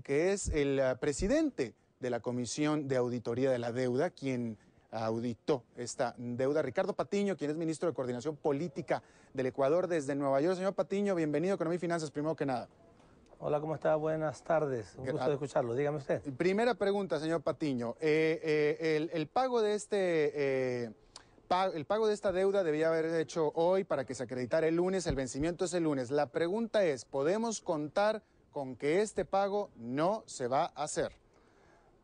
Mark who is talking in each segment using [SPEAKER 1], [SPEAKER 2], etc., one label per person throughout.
[SPEAKER 1] que es el presidente de la Comisión de Auditoría de la Deuda, quien auditó esta deuda. Ricardo Patiño, quien es ministro de Coordinación Política del Ecuador desde Nueva York. Señor Patiño, bienvenido a Economía y Finanzas, primero que nada.
[SPEAKER 2] Hola, ¿cómo está? Buenas tardes. Un gusto de escucharlo. Dígame usted.
[SPEAKER 1] Primera pregunta, señor Patiño. El pago de esta deuda debía haber hecho hoy para que se acreditara el lunes. El vencimiento es el lunes. La pregunta es, ¿podemos contar con que este pago no se va a hacer?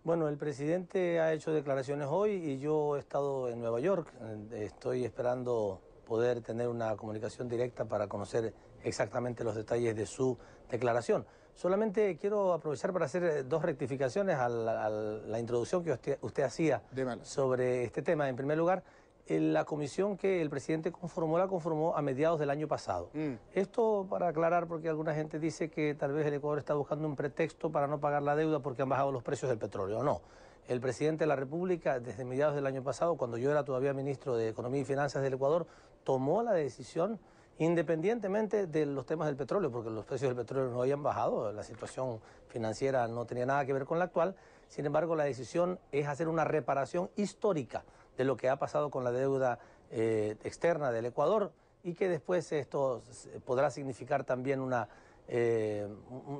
[SPEAKER 2] Bueno, el presidente ha hecho declaraciones hoy y yo he estado en Nueva York. Estoy esperando poder tener una comunicación directa para conocer exactamente los detalles de su declaración. Solamente quiero aprovechar para hacer dos rectificaciones a la introducción que usted hacía sobre este tema. En primer lugar, la comisión que el presidente conformó, la conformó a mediados del año pasado. Esto para aclarar, porque alguna gente dice que tal vez el Ecuador está buscando un pretexto para no pagar la deuda porque han bajado los precios del petróleo. No. El presidente de la República, desde mediados del año pasado, cuando yo era todavía ministro de Economía y Finanzas del Ecuador, tomó la decisión, independientemente de los temas del petróleo, porque los precios del petróleo no habían bajado, la situación financiera no tenía nada que ver con la actual. Sin embargo, la decisión es hacer una reparación histórica de lo que ha pasado con la deuda externa del Ecuador y que después esto podrá significar también un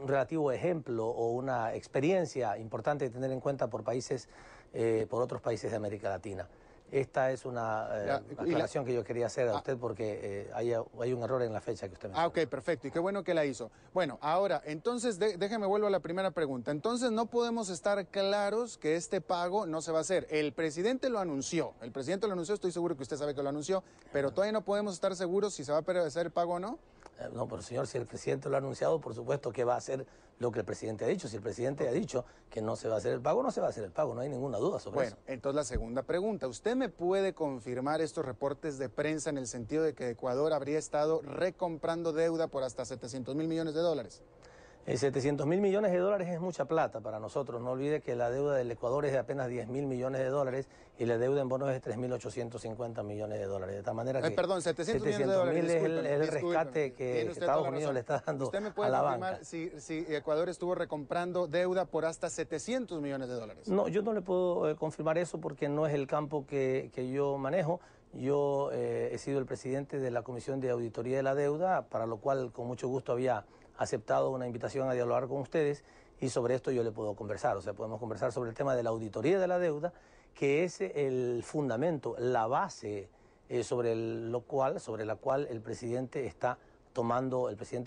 [SPEAKER 2] relativo ejemplo o una experiencia importante de tener en cuenta por otros países de América Latina. Esta es una aclaración que yo quería hacer a usted porque hay un error en la fecha que usted mencionó.
[SPEAKER 1] Ok, perfecto. Y qué bueno que la hizo. Bueno, ahora, entonces, déjeme vuelvo a la primera pregunta. Entonces, no podemos estar claros que este pago no se va a hacer. El presidente lo anunció. Estoy seguro que usted sabe que lo anunció, pero todavía no podemos estar seguros si se va a hacer el pago o no.
[SPEAKER 2] No, pero señor, si el presidente lo ha anunciado, por supuesto que va a hacer lo que el presidente ha dicho. Si el presidente ha dicho que no se va a hacer el pago, no se va a hacer el pago, no hay ninguna duda sobre eso.
[SPEAKER 1] Bueno, entonces la segunda pregunta. ¿Usted me puede confirmar estos reportes de prensa en el sentido de que Ecuador habría estado recomprando deuda por hasta 700.000 millones de dólares?
[SPEAKER 2] 700.000 millones de dólares es mucha plata para nosotros. No olvide que la deuda del Ecuador es de apenas 10.000 millones de dólares y la deuda en bonos es 3.850 millones de dólares. De tal manera que
[SPEAKER 1] perdón, 700 millones de dólares.
[SPEAKER 2] es el rescate que Estados Unidos le está dando
[SPEAKER 1] ¿Usted me puede
[SPEAKER 2] a la
[SPEAKER 1] confirmar
[SPEAKER 2] banca?
[SPEAKER 1] si Ecuador estuvo recomprando deuda por hasta 700 millones de dólares?
[SPEAKER 2] No, yo no le puedo confirmar eso porque no es el campo que yo manejo. Yo he sido el presidente de la Comisión de Auditoría de la Deuda, para lo cual con mucho gusto había aceptado una invitación a dialogar con ustedes y sobre esto yo le puedo conversar. O sea, podemos conversar sobre el tema de la auditoría de la deuda, que es el fundamento, la base sobre la cual el presidente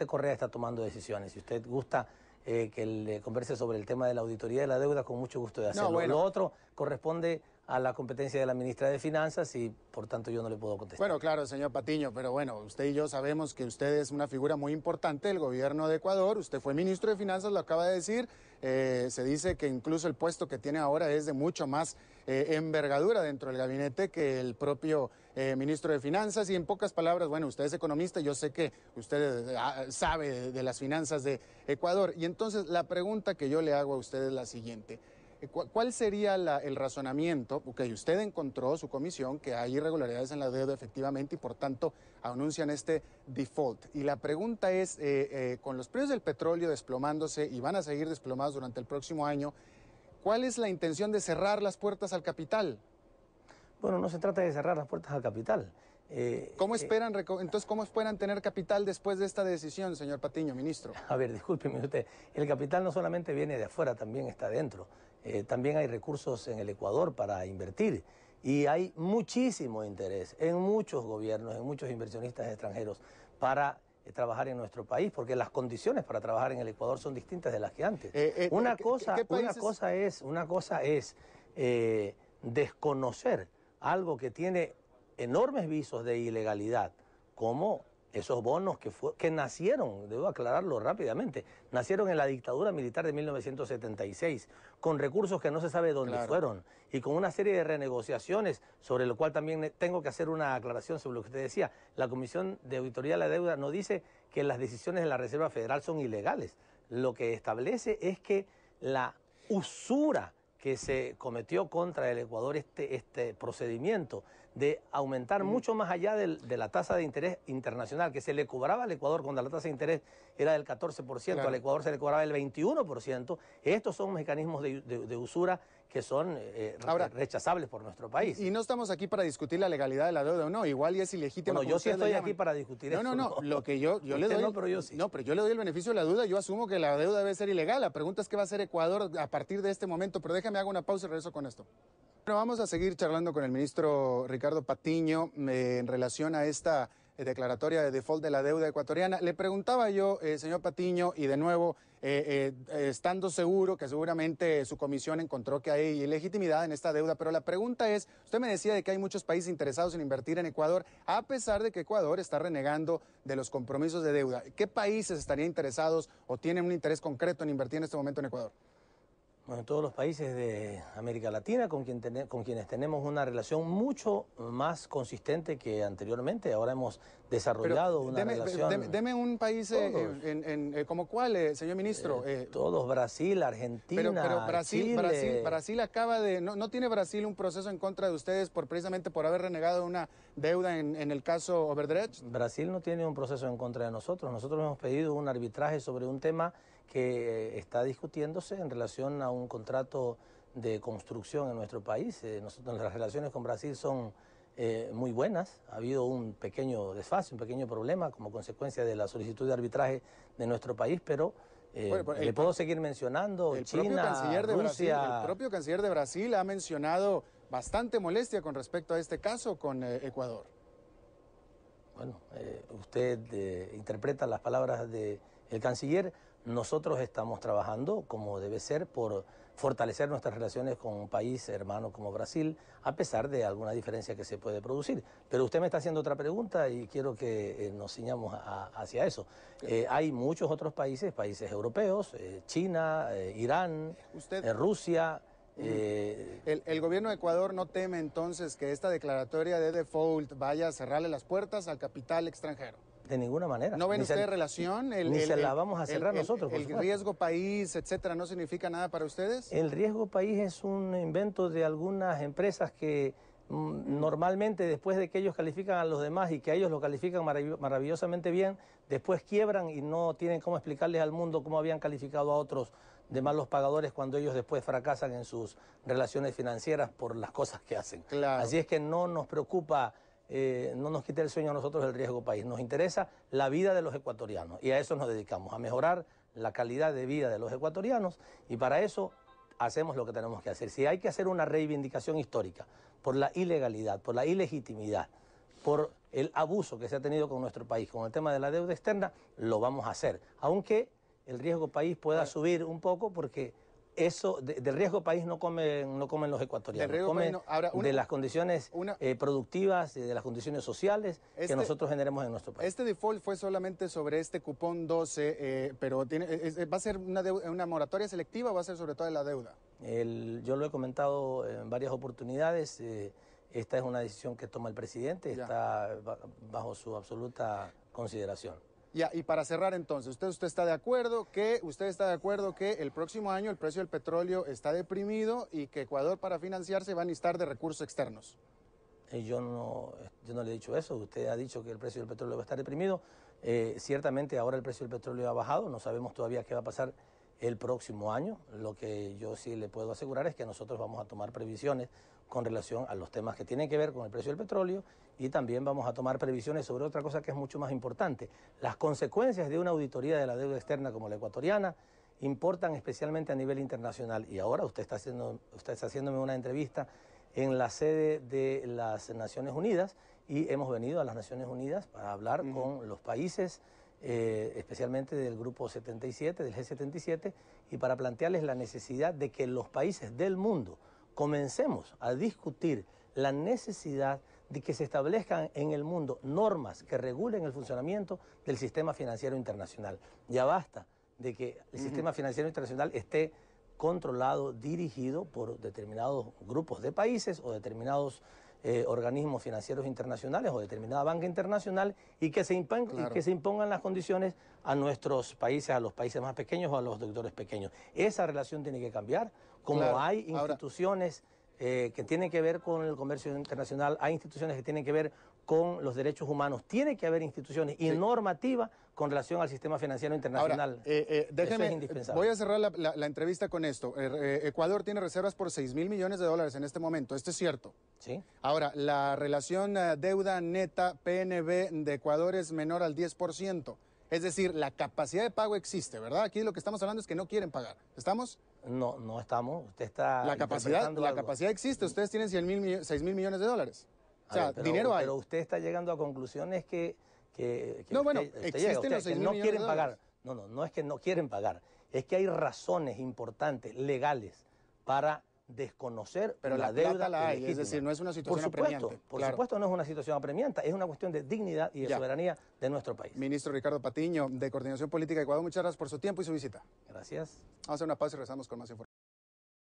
[SPEAKER 2] Correa está tomando decisiones. Si usted gusta que le converse sobre el tema de la auditoría de la deuda, con mucho gusto de hacerlo.
[SPEAKER 1] No, bueno.
[SPEAKER 2] Lo otro corresponde a la competencia de la ministra de Finanzas y por tanto yo no le puedo contestar.
[SPEAKER 1] Bueno, claro, señor Patiño, pero bueno, usted y yo sabemos que usted es una figura muy importante del gobierno de Ecuador. Usted fue ministro de Finanzas, lo acaba de decir. Se dice que incluso el puesto que tiene ahora es de mucho más envergadura dentro del gabinete que el propio ministro de Finanzas. Y en pocas palabras, bueno, usted es economista, yo sé que usted sabe de las finanzas de Ecuador. Y entonces la pregunta que yo le hago a usted es la siguiente. ¿Cuál sería el razonamiento? Porque usted encontró, su comisión, que hay irregularidades en la deuda efectivamente y por tanto anuncian este default. Y la pregunta es, con los precios del petróleo desplomándose y van a seguir desplomados durante el próximo año, ¿cuál es la intención de cerrar las puertas al capital?
[SPEAKER 2] Bueno, no se trata de cerrar las puertas al capital.
[SPEAKER 1] ¿Cómo esperan tener capital después de esta decisión, señor Patiño, ministro?
[SPEAKER 2] A ver, discúlpeme usted, el capital no solamente viene de afuera, también está dentro. También hay recursos en el Ecuador para invertir y hay muchísimo interés en muchos gobiernos, en muchos inversionistas extranjeros para trabajar en nuestro país, porque las condiciones para trabajar en el Ecuador son distintas de las que antes. Una cosa es desconocer algo que tiene enormes visos de ilegalidad, como esos bonos que nacieron, debo aclararlo rápidamente, nacieron en la dictadura militar de 1976, con recursos que no se sabe dónde fueron, y con una serie de renegociaciones, sobre lo cual también tengo que hacer una aclaración sobre lo que usted decía. La Comisión de Auditoría de la Deuda no dice que las decisiones de la Reserva Federal son ilegales. Lo que establece es que la usura que se cometió contra el Ecuador, este procedimiento de aumentar mucho más allá de la tasa de interés internacional que se le cobraba al Ecuador cuando la tasa de interés era del 14%,
[SPEAKER 1] Claro.
[SPEAKER 2] al Ecuador se le cobraba el 21%. Estos son mecanismos de usura que son
[SPEAKER 1] Ahora,
[SPEAKER 2] rechazables por nuestro país.
[SPEAKER 1] Y no estamos aquí para discutir la legalidad de la deuda o no, igual y es ilegítima.
[SPEAKER 2] Bueno, yo sí estoy aquí para discutir eso.
[SPEAKER 1] No, lo que yo le doy...
[SPEAKER 2] No, pero yo sí.
[SPEAKER 1] No, pero yo le doy el beneficio de la duda, yo asumo que la deuda debe ser ilegal. La pregunta es qué va a hacer Ecuador a partir de este momento, pero déjame hago una pausa y regreso con esto. Bueno, vamos a seguir charlando con el ministro Ricardo Patiño en relación a esta declaratoria de default de la deuda ecuatoriana. Le preguntaba yo, señor Patiño, y de nuevo, estando seguro que seguramente su comisión encontró que hay ilegitimidad en esta deuda, pero la pregunta es, usted me decía de que hay muchos países interesados en invertir en Ecuador, a pesar de que Ecuador está renegando de los compromisos de deuda. ¿Qué países estarían interesados o tienen un interés concreto en invertir en este momento en Ecuador?
[SPEAKER 2] Bueno, todos los países de América Latina con quienes tenemos una relación mucho más consistente que anteriormente. Ahora hemos desarrollado una relación...
[SPEAKER 1] Deme un país ¿como cuál, señor ministro?
[SPEAKER 2] Todos, Brasil, Argentina,
[SPEAKER 1] pero
[SPEAKER 2] Chile.
[SPEAKER 1] Brasil acaba de... ¿No tiene Brasil un proceso en contra de ustedes precisamente por haber renegado una deuda en el caso Overdredge?
[SPEAKER 2] Brasil no tiene un proceso en contra de nosotros. Nosotros hemos pedido un arbitraje sobre un tema que está discutiéndose en relación a un contrato de construcción en nuestro país. Nosotros, las relaciones con Brasil son muy buenas. Ha habido un pequeño desfase, un pequeño problema como consecuencia de la solicitud de arbitraje de nuestro país, pero le puedo seguir mencionando China, Rusia.
[SPEAKER 1] El propio canciller de Brasil ha mencionado bastante molestia con respecto a este caso con Ecuador.
[SPEAKER 2] Bueno, usted interpreta las palabras del canciller. Nosotros estamos trabajando, como debe ser, por fortalecer nuestras relaciones con un país hermano como Brasil, a pesar de alguna diferencia que se puede producir. Pero usted me está haciendo otra pregunta y quiero que nos ciñamos hacia eso. Hay muchos otros países europeos, China, Irán, Rusia.
[SPEAKER 1] ¿El gobierno de Ecuador no teme entonces que esta declaratoria de default vaya a cerrarle las puertas al capital extranjero?
[SPEAKER 2] De ninguna manera.
[SPEAKER 1] ¿No ven ustedes relación?
[SPEAKER 2] Ni se la vamos a cerrar nosotros, por supuesto.
[SPEAKER 1] ¿El riesgo país, etcétera, no significa nada para ustedes?
[SPEAKER 2] El riesgo país es un invento de algunas empresas que normalmente después de que ellos califican a los demás y que a ellos lo califican maravillosamente bien, después quiebran y no tienen cómo explicarles al mundo cómo habían calificado a otros de malos pagadores cuando ellos después fracasan en sus relaciones financieras por las cosas que hacen.
[SPEAKER 1] Claro.
[SPEAKER 2] Así es que no nos preocupa, no nos quite el sueño a nosotros el riesgo país. Nos interesa la vida de los ecuatorianos y a eso nos dedicamos, a mejorar la calidad de vida de los ecuatorianos, y para eso hacemos lo que tenemos que hacer. Si hay que hacer una reivindicación histórica por la ilegalidad, por la ilegitimidad, por el abuso que se ha tenido con nuestro país, con el tema de la deuda externa, lo vamos a hacer. Aunque el riesgo país pueda subir un poco, porque eso del riesgo país no comen los ecuatorianos, comen de las condiciones productivas, de las condiciones sociales que nosotros generemos en nuestro país.
[SPEAKER 1] Este default fue solamente sobre este cupón 12, pero ¿va a ser una moratoria selectiva o va a ser sobre toda la deuda?
[SPEAKER 2] Yo lo he comentado en varias oportunidades. Esta es una decisión que toma el presidente, está bajo su absoluta consideración.
[SPEAKER 1] Ya, y para cerrar entonces, ¿usted está de acuerdo que el próximo año el precio del petróleo está deprimido y que Ecuador para financiarse va a necesitar de recursos externos?
[SPEAKER 2] Yo no le he dicho eso. Usted ha dicho que el precio del petróleo va a estar deprimido. Ciertamente ahora el precio del petróleo ha bajado, no sabemos todavía qué va a pasar el próximo año. Lo que yo sí le puedo asegurar es que nosotros vamos a tomar previsiones con relación a los temas que tienen que ver con el precio del petróleo, y también vamos a tomar previsiones sobre otra cosa que es mucho más importante. Las consecuencias de una auditoría de la deuda externa como la ecuatoriana importan especialmente a nivel internacional, y ahora usted está haciéndome una entrevista en la sede de las Naciones Unidas, y hemos venido a las Naciones Unidas para hablar con los países, especialmente del Grupo 77, del G77, y para plantearles la necesidad de que los países del mundo comencemos a discutir la necesidad de que se establezcan en el mundo normas que regulen el funcionamiento del sistema financiero internacional. Ya basta de que el sistema financiero internacional esté controlado, dirigido por determinados grupos de países o determinados organismos financieros internacionales o determinada banca internacional, y que se impongan las condiciones a nuestros países, a los países más pequeños o a los deudores pequeños. Esa relación tiene que cambiar, como hay instituciones que tienen que ver con el comercio internacional, hay instituciones que tienen que ver con los derechos humanos, tiene que haber instituciones y normativa con relación al sistema financiero internacional.
[SPEAKER 1] Ahora, déjeme,
[SPEAKER 2] eso es indispensable.
[SPEAKER 1] voy a cerrar la entrevista con esto. Ecuador tiene reservas por 6.000 millones de dólares en este momento, ¿esto es cierto?
[SPEAKER 2] Sí.
[SPEAKER 1] Ahora, la relación deuda neta PNB de Ecuador es menor al 10%. Es decir, la capacidad de pago existe, ¿verdad? Aquí lo que estamos hablando es que no quieren pagar. ¿Estamos?
[SPEAKER 2] No, no estamos. Usted está
[SPEAKER 1] La capacidad existe. Ustedes tienen 6.000 millones de dólares. O sea, dinero hay.
[SPEAKER 2] Pero usted está llegando a conclusiones que
[SPEAKER 1] no, bueno,
[SPEAKER 2] usted
[SPEAKER 1] existen los 6.000
[SPEAKER 2] que no
[SPEAKER 1] millones
[SPEAKER 2] quieren
[SPEAKER 1] de
[SPEAKER 2] pagar.
[SPEAKER 1] dólares.
[SPEAKER 2] No es que no quieren pagar. Es que hay razones importantes, legales, para desconocer
[SPEAKER 1] pero
[SPEAKER 2] la
[SPEAKER 1] plata
[SPEAKER 2] deuda
[SPEAKER 1] la hay,
[SPEAKER 2] legítima.
[SPEAKER 1] es decir, no es una situación apremiante.
[SPEAKER 2] Por supuesto no es una situación apremiante, es una cuestión de dignidad y de soberanía de nuestro país.
[SPEAKER 1] Ministro Ricardo Patiño, de Coordinación Política de Ecuador, muchas gracias por su tiempo y su visita.
[SPEAKER 2] Gracias.
[SPEAKER 1] Vamos a hacer una pausa y regresamos con más información.